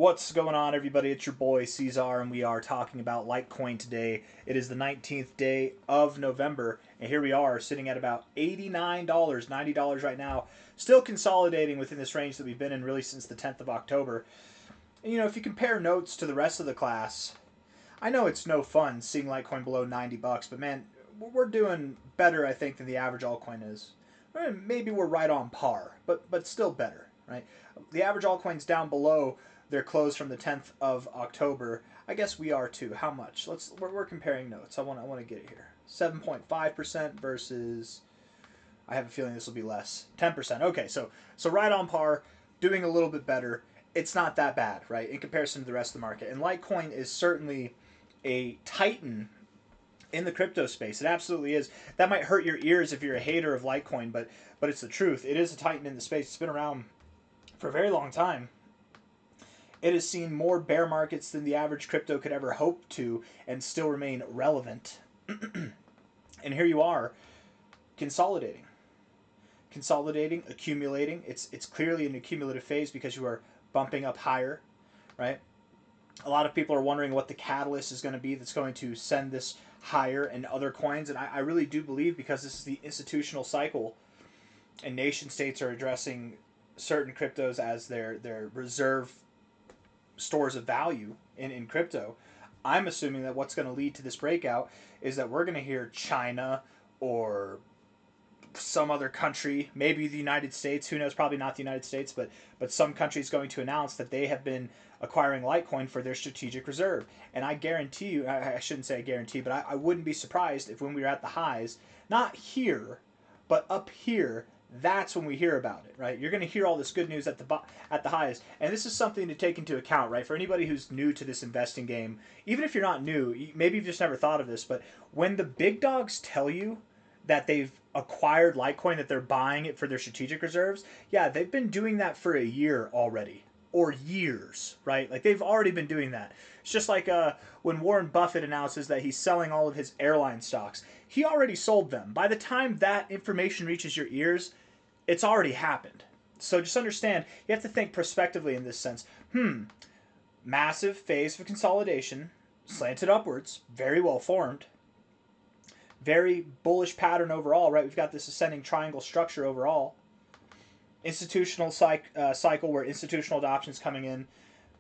What's going on, everybody? It's your boy C-Zar, and we are talking about Litecoin today. It is the 19th day of November, and here we are sitting at about $89, $90 right now, still consolidating within this range that we've been in really since the 10th of October. And, if you compare notes to the rest of the class, I know it's no fun seeing Litecoin below 90 bucks, but man, we're doing better, I think, than the average altcoin is. Maybe we're right on par, but still better, right? The average altcoin's down below their close from the 10th of October. I guess we are too. How much? We're comparing notes. I want to get it here. 7.5% versus, I have a feeling this will be less. 10%. Okay, so right on par, doing a little bit better. It's not that bad, right, in comparison to the rest of the market. And Litecoin is certainly a titan in the crypto space. It absolutely is. That might hurt your ears if you're a hater of Litecoin, but it's the truth. It is a titan in the space. It's been around for a very long time. It has seen more bear markets than the average crypto could ever hope to and still remain relevant. And here you are, consolidating, accumulating. It's clearly an accumulative phase because you are bumping up higher, right? A lot of people are wondering what the catalyst is going to be that's going to send this higher and other coins. And I really do believe, because this is the institutional cycle and nation states are addressing certain cryptos as their reserve stores of value in crypto, I'm assuming that what's going to lead to this breakout is that we're going to hear China or some other country, maybe the United States, who knows, probably not the United States, but some country is going to announce that they have been acquiring Litecoin for their strategic reserve. And I guarantee you, I shouldn't say I guarantee, but I wouldn't be surprised if when we were at the highs, not here, but up here, that's when we hear about it, right? You're going to hear all this good news at the highs, and this is something to take into account, right? For anybody who's new to this investing game, even if you're not new, maybe you've just never thought of this, but when the big dogs tell you that they've acquired Litecoin, that they're buying it for their strategic reserves, yeah, they've been doing that for a year already, or years, right? Like, they've already been doing that. It's just like when Warren Buffett announces that he's selling all of his airline stocks. He already sold them. By the time that information reaches your ears, it's already happened. So just understand, you have to think prospectively in this sense. Massive phase of consolidation, slanted upwards, very well formed, very bullish pattern overall, right? We've got this ascending triangle structure overall. Institutional cycle where institutional adoption is coming in.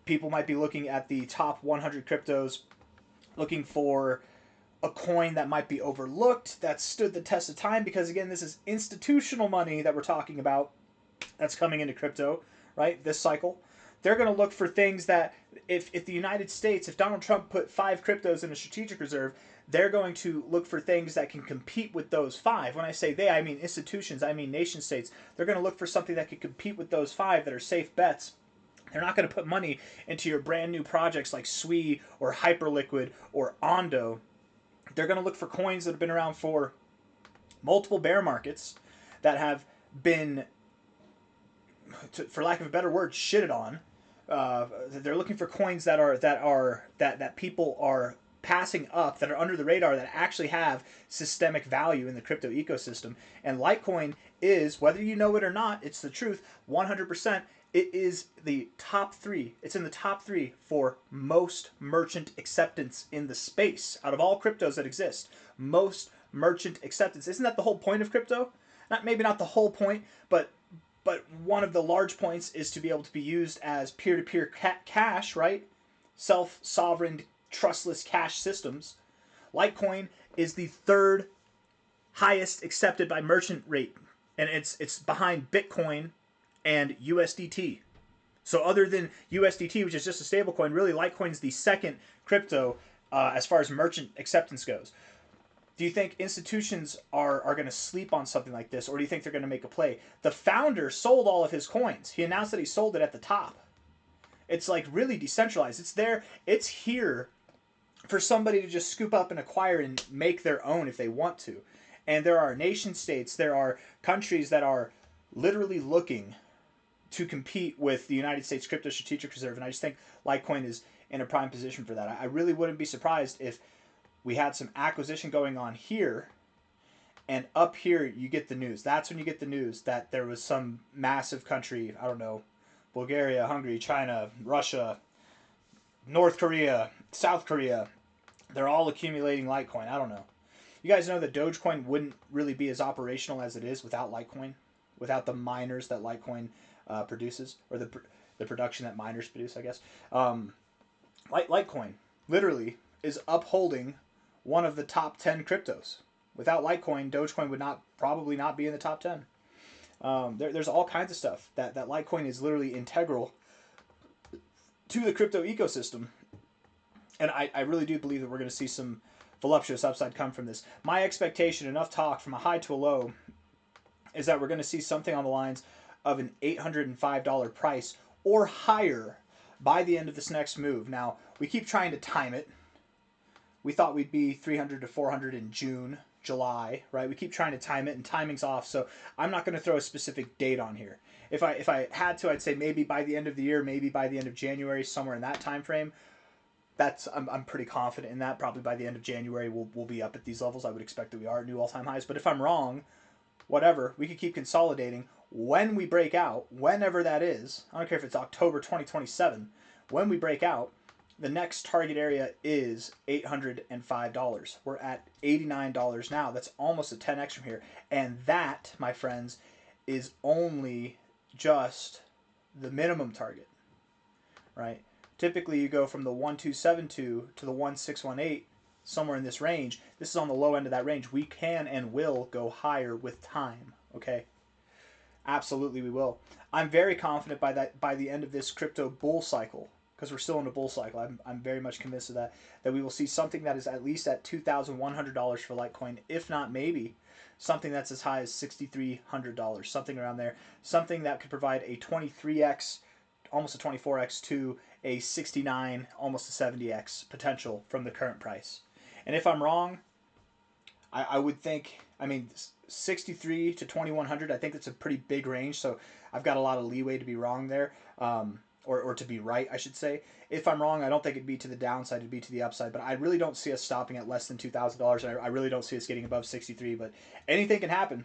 People might be looking at the top 100 cryptos, looking for a coin that might be overlooked, that stood the test of time, because again, this is institutional money that we're talking about that's coming into crypto, right? This cycle. They're going to look for things that if the United States, if Donald Trump put 5 cryptos in a strategic reserve, they're going to look for things that can compete with those 5. When I say they, I mean institutions, I mean nation states. They're going to look for something that can compete with those 5 that are safe bets. They're not going to put money into your brand new projects like SWI or Hyperliquid or Ondo. They're going to look for coins that have been around for multiple bear markets, that have been, for lack of a better word, shitted on. They're looking for coins that people are passing up, that are under the radar, that actually have systemic value in the crypto ecosystem. And Litecoin is, whether you know it or not, it's the truth, 100%. It is the top 3. It's in the top 3 for most merchant acceptance in the space. Out of all cryptos that exist, most merchant acceptance. Isn't that the whole point of crypto? Maybe not the whole point, but one of the large points is to be able to be used as peer-to-peer cash, right? Self-sovereign, trustless cash systems. Litecoin is the 3rd highest accepted by merchant rate, and it's behind Bitcoin and USDT. So other than USDT, which is just a stablecoin, really Litecoin's the 2nd crypto as far as merchant acceptance goes. Do you think institutions are going to sleep on something like this, or do you think they're going to make a play? The founder sold all of his coins. He announced that he sold it at the top. It's like really decentralized. It's there. It's here for somebody to just scoop up and acquire and make their own if they want to. And there are nation states, there are countries that are literally looking to compete with the United States Crypto Strategic Reserve, and I just think Litecoin is in a prime position for that. I really wouldn't be surprised if we had some acquisition going on here, and up here you get the news. That's when you get the news that there was some massive country, I don't know, Bulgaria, Hungary, China, Russia, North Korea, South Korea, they're all accumulating Litecoin. I don't know. You guys know that Dogecoin wouldn't really be as operational as it is without Litecoin, without the miners that Litecoin produces, or the production that miners produce, I guess. Litecoin literally is upholding one of the top 10 cryptos. Without Litecoin, Dogecoin would probably not be in the top 10. There's all kinds of stuff that Litecoin is literally integral to the crypto ecosystem. And I really do believe that we're going to see some voluptuous upside come from this. My expectation, enough talk from a high to a low, is that we're going to see something on the lines of an $805 price or higher by the end of this next move. Now, we keep trying to time it. We thought we'd be 300 to 400 in June, July, right? We keep trying to time it, and timing's off, so I'm not going to throw a specific date on here. If I had to, I'd say maybe by the end of the year, maybe by the end of January, somewhere in that time frame. I'm pretty confident in that. Probably by the end of January, we'll be up at these levels. I would expect that we are at new all-time highs. But if I'm wrong, whatever, we could keep consolidating. When we break out, whenever that is, I don't care if it's October 2027, when we break out, the next target area is $805. We're at $89 now. That's almost a 10x from here. And that, my friends, is only just the minimum target, right? Typically, you go from the 1272 to the 1618, somewhere in this range. This is on the low end of that range. We can and will go higher with time, okay? Absolutely, we will. I'm very confident by the end of this crypto bull cycle, because we're still in a bull cycle. I'm very much convinced of that we will see something that is at least at $2,100 for Litecoin, if not maybe something that's as high as $6,300, something around there. Something that could provide a 23x, almost a 24x to a 69, almost a 70x potential from the current price. And if I'm wrong, I would think, 63 to 2100, I think that's a pretty big range, so I've got a lot of leeway to be wrong there, or to be right, I should say. If I'm wrong, I don't think it'd be to the downside, it'd be to the upside, but I really don't see us stopping at less than $2,000, and I really don't see us getting above 63, but anything can happen.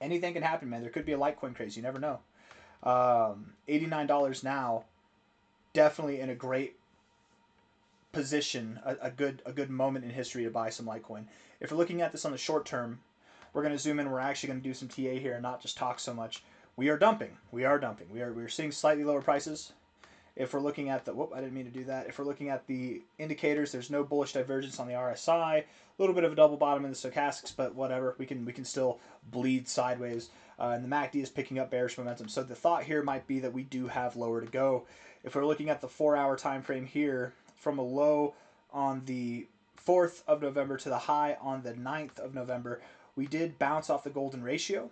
Anything can happen, man. There could be a Litecoin craze, you never know. $89 now, definitely in a great position, a good moment in history to buy some Litecoin. If we're looking at this on the short term, we're going to zoom in. We're actually going to do some TA here and not just talk so much. We are dumping. We're seeing slightly lower prices. If we're looking at the, I didn't mean to do that. If we're looking at the indicators, there's no bullish divergence on the RSI. A little bit of a double bottom in the stochastics, but whatever. We can still bleed sideways. And the MACD is picking up bearish momentum. So the thought here might be that we do have lower to go. If we're looking at the 4-hour time frame here, from a low on the 4th of November to the high on the 9th of November, we did bounce off the golden ratio.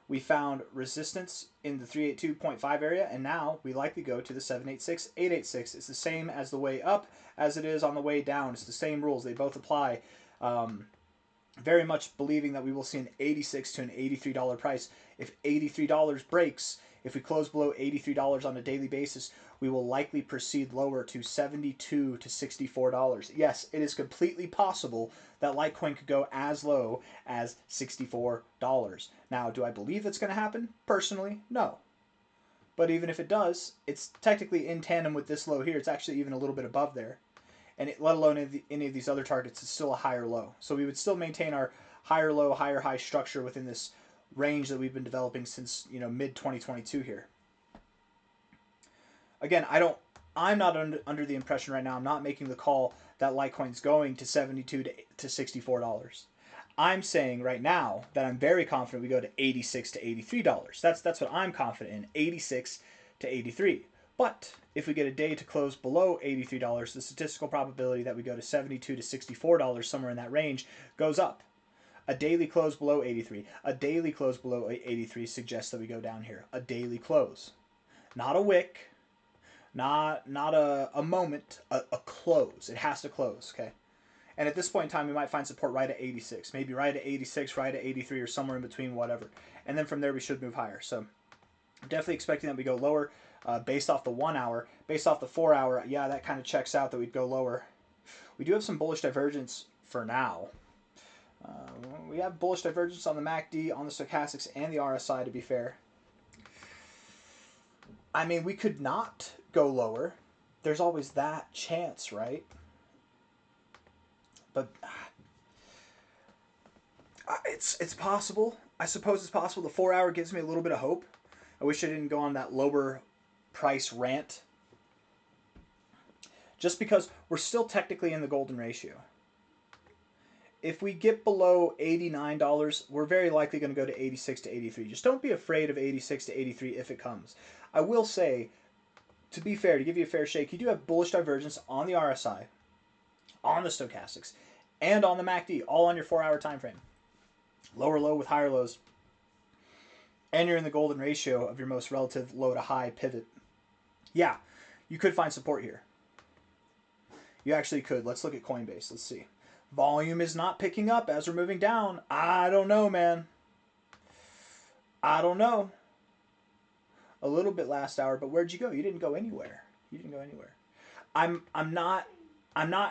We found resistance in the 382.5 area, and now we likely go to the 786, 886. It's the same as the way up as it is on the way down. It's the same rules. They both apply. Very much believing that we will see an $86 to an $83 price. If $83 breaks, if we close below $83 on a daily basis, we will likely proceed lower to $72 to $64. Yes, it is completely possible that Litecoin could go as low as $64. Now, do I believe that's going to happen? Personally, no. But even if it does, it's technically in tandem with this low here. It's actually even a little bit above there. And let alone any of these other targets, it's still a higher low. So we would still maintain our higher low, higher high structure within this range that we've been developing since mid 2022 here. Again, I'm not under the impression right now. I'm not making the call that Litecoin's going to $72 to $64. I'm saying right now that I'm very confident we go to $86 to $83. That's what I'm confident in, $86 to $83. But if we get a day to close below $83, the statistical probability that we go to $72 to $64, somewhere in that range, goes up. A daily close below 83. A daily close below 83 suggests that we go down here. A daily close. Not a wick. Not a moment. A close. It has to close, okay? And at this point in time, we might find support right at 86. Maybe right at 86, right at 83, or somewhere in between, whatever. And then from there, we should move higher. So I'm definitely expecting that we go lower. Based off the 1 hour, based off the 4 hour, yeah, that kind of checks out that we'd go lower. We do have some bullish divergence for now. We have bullish divergence on the MACD, on the stochastics, and the RSI, to be fair. We could not go lower. there's always that chance, right? But it's possible. I suppose it's possible. The 4-hour gives me a little bit of hope. I wish I didn't go on that lower price rant. Just because we're still technically in the golden ratio. If we get below $89, we're very likely going to go to 86 to 83. Just don't be afraid of 86 to 83 if it comes. I will say, to be fair, to give you a fair shake, you do have bullish divergence on the RSI, on the stochastics, and on the MACD, all on your 4-hour time frame. Lower low with higher lows. And you're in the golden ratio of your most relative low to high pivot. Yeah, you could find support here. You actually could. Let's look at Coinbase. Let's see. Volume is not picking up as we're moving down. I don't know, man. I don't know. A little bit last hour, but where'd you go? You didn't go anywhere. You didn't go anywhere. I'm not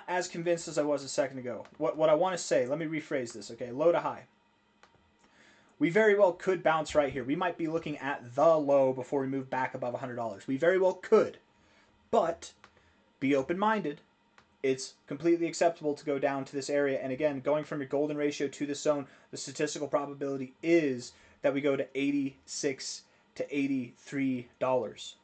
as convinced as I was a second ago. What I want to say, let me rephrase this, okay? Low to high. We very well could bounce right here. We might be looking at the low before we move back above $100. We very well could. But be open-minded. It's completely acceptable to go down to this area. And again, going from your golden ratio to this zone, the statistical probability is that we go to $86 to $83.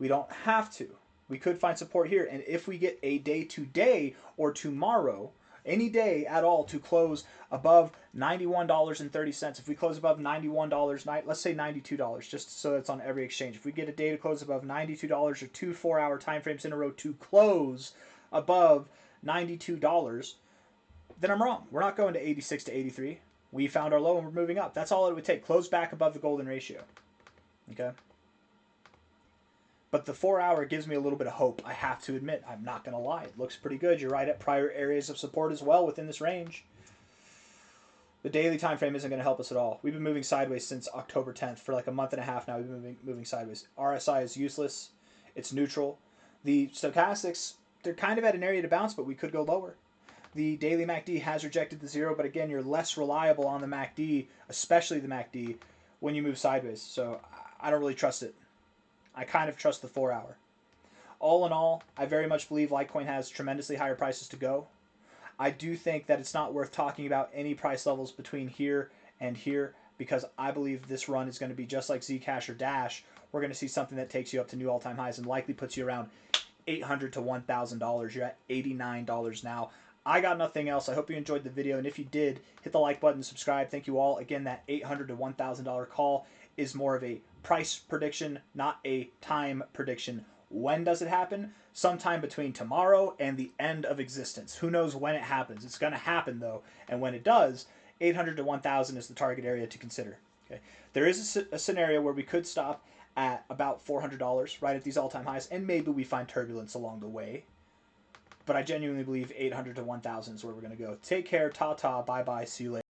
We don't have to. We could find support here. And if we get a day today or tomorrow, any day at all to close above $91.30, if we close above $91, let's say $92, just so it's on every exchange. If we get a day to close above $92 or 2 4-hour time frames in a row to close above $92, then I'm wrong. We're not going to 86 to 83. We found our low and we're moving up. That's all it would take. Close back above the golden ratio. Okay? But the 4-hour gives me a little bit of hope. I have to admit. I'm not going to lie. It looks pretty good. You're right at prior areas of support as well within this range. The daily time frame isn't going to help us at all. We've been moving sideways since October 10th. For like a month and a half now, we've been moving sideways. RSI is useless. It's neutral. The stochastics, they're kind of at an area to bounce, but we could go lower. The daily MACD has rejected the 0, but again, you're less reliable on the MACD, especially the MACD, when you move sideways. So I don't really trust it. I kind of trust the 4-hour. All in all, I very much believe Litecoin has tremendously higher prices to go. I do think that it's not worth talking about any price levels between here and here because I believe this run is going to be just like Zcash or Dash. We're going to see something that takes you up to new all-time highs and likely puts you around $800 to $1,000. You're at $89 now. I got nothing else. I hope you enjoyed the video, and if you did, hit the like button, subscribe. Thank you all. Again, that $800 to $1,000 call is more of a price prediction, not a time prediction. When does it happen? Sometime between tomorrow and the end of existence. Who knows when it happens? It's going to happen, though, and when it does, 800 to 1,000 is the target area to consider. Okay, there is a scenario where we could stop at about $400, right at these all-time highs, and maybe we find turbulence along the way. But I genuinely believe 800 to 1,000 is where we're going to go. Take care, ta-ta, bye-bye, see you later.